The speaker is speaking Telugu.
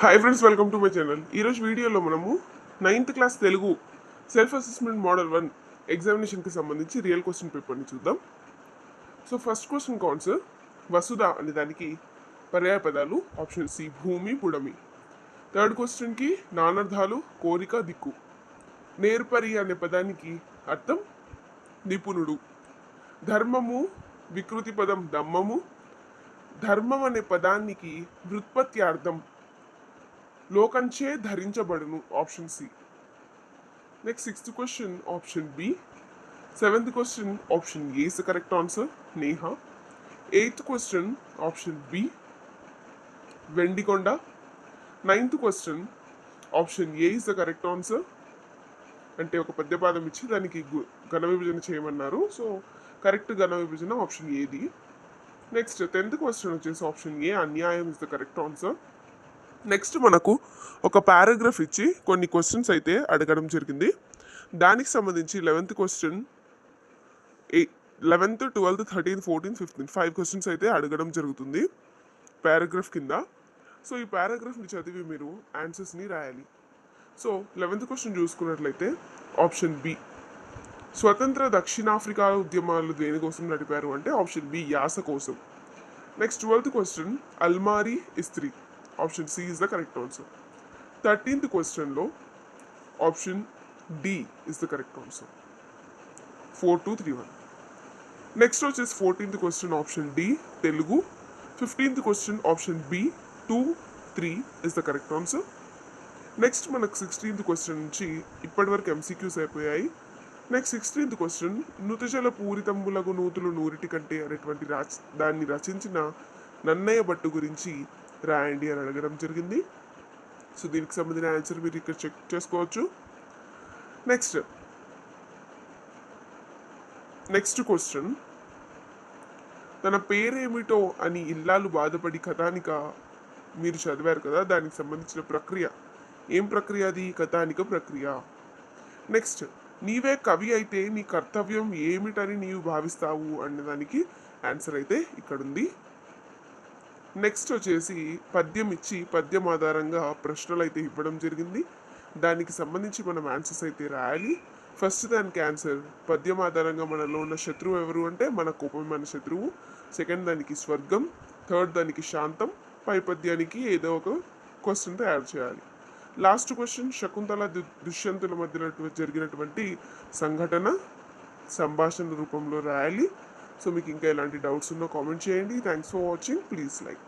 Hi friends, welcome to my channel. ఈరోజు వీడియోలో మనము 9th class Telugu self assessment model 1 ఎగ్జామినేషన్కి సంబంధించి రియల్ క్వశ్చన్ పేపర్ని చూద్దాం. సో ఫస్ట్ క్వశ్చన్ ఆన్సర్ వసుధ అనే దానికి పర్యాయ పదాలు ఆప్షన్ సి భూమి పుడమి. థర్డ్ క్వశ్చన్కి నానార్థాలు కోరిక దిక్కు. నేర్పరి అనే పదానికి అర్థం నిపుణుడు. ధర్మము వికృతి పదం దమ్మము. ధర్మం అనే పదానికి వ్యుత్పత్త్యార్థం లోకంచే ధరించబడును option C. Next sixth question option B. Seventh question option A is the correct answer నేహ. ఎయిత్ క్వశ్చన్ ఆప్షన్ బి వెండికొండ. Ninth question option A is the correct answer. అంటే ఒక పద్యపాదం ఇచ్చి దానికి ఘన విభజన చేయమన్నారు. సో కరెక్ట్ ఘన విభజన ఆప్షన్ ఏది. నెక్స్ట్ 10th క్వశ్చన్ వచ్చేసి ఆప్షన్ ఏ అన్యాయం is the correct answer. Next మనకు ఒక పారాగ్రాఫ్ ఇచ్చి కొన్ని క్వశ్చన్స్ అయితే అడగడం జరిగింది. దానికి సంబంధించి 11th question 11th 12th 13th 14th 15th 5 questions అయితే అడగడం జరుగుతుంది పారాగ్రాఫ్ కింద. సో ఈ పారాగ్రాఫ్ని చదివి మీరు ఆన్సర్స్ని రాయాలి. సో 11th క్వశ్చన్ చూసుకున్నట్లయితే ఆప్షన్ బి స్వతంత్ర దక్షిణాఫ్రికా ఉద్యమాలు దేనికోసం నడిపారు అంటే ఆప్షన్ బి యాస కోసం. నెక్స్ట్ 12th క్వశ్చన్ అల్మారీ ఇస్త్రీ option C is the correct answer. 13th క్వశ్చన్లో option D is the correct answer 4231. Next వచ్చేసి 14th question option D Telugu. 15th question option B 2-3 is the correct answer. Next మనకు 16th క్వశ్చన్ నుంచి ఇప్పటివరకు ఎంసీక్యూస్ అయిపోయాయి. నెక్స్ట్ 16th క్వశ్చన్ నుతజల పూరితంబులకు నూతులు నూరిటి కంటే అనేటువంటి దాన్ని రచించిన నన్నయ్య భట్టు గురించి రాయండి అని అడగడం జరిగింది. సో దీనికి సంబంధించిన ఆన్సర్ మీరు ఇక్కడ చెక్ చేసుకోవచ్చు. నెక్స్ట్ క్వశ్చన్ తన పేరేమిటో అని ఇల్లాలు బాధపడి కథానిక మీరు చదివారు కదా, దానికి సంబంధించిన ప్రక్రియ ఏం ప్రక్రియ అది? కథానిక ప్రక్రియ. నెక్స్ట్ నీవే కవి అయితే నీ కర్తవ్యం ఏమిటని నీవు భావిస్తావు అనే దానికి ఆన్సర్ అయితే ఇక్కడ ఉంది. నెక్స్ట్ వచ్చేసి పద్యం ఇచ్చి పద్యం ఆధారంగా ప్రశ్నలు అయితే ఇవ్వడం జరిగింది. దానికి సంబంధించి మనం ఆన్సర్స్ అయితే రాయాలి. ఫస్ట్ దానికి ఆన్సర్ పద్యం ఆధారంగా మనలో ఉన్న శత్రువు ఎవరు అంటే మన కోపమైన శత్రువు. సెకండ్ దానికి స్వర్గం. థర్డ్ దానికి శాంతం. పై పద్యానికి ఏదో ఒక క్వశ్చన్ తయారు చేయాలి. లాస్ట్ క్వశ్చన్ శకుంతల దుష్యంతుల మధ్యలో జరిగినటువంటి సంఘటన సంభాషణ రూపంలో రాయాలి. సో మీకు ఇంకా ఎలాంటి డౌట్స్ ఉన్నా కామెంట్ చేయండి. Thanks for watching. Please like.